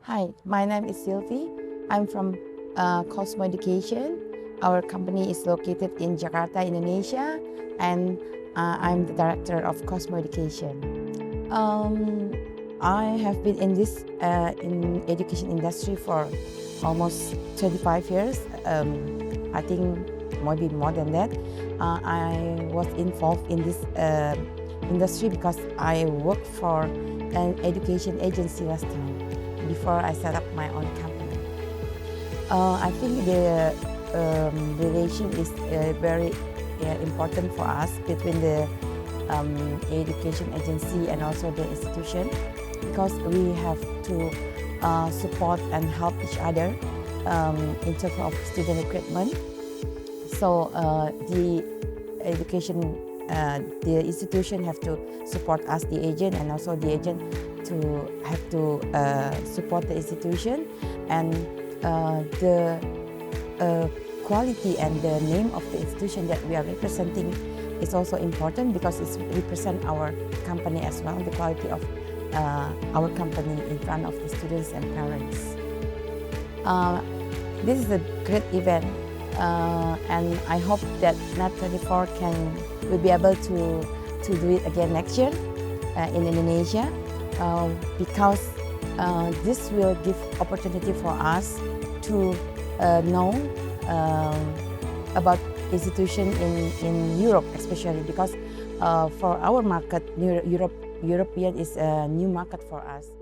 Hi, my name is Sylvie. I'm from Cosmo Education. Our company is located in Jakarta, Indonesia, and I'm the director of Cosmo Education. I have been in this in education industry for almost 25 years. I think maybe more than that. I was involved in this industry because I worked for an education agency last time before I set up my own company. I think the relation is very important for us between the education agency and also the institution, because we have to support and help each other in terms of student recruitment. So the institution have to support us, the agent, and also the agent have to support the institution, and the quality and the name of the institution that we are representing is also important, because it represents our company as well, the quality of our company in front of the students and parents. This is a great event, and I hope that NET24 will be able to do it again next year in Indonesia, because this will give opportunity for us to know about institution in Europe, especially because for our market, European is a new market for us.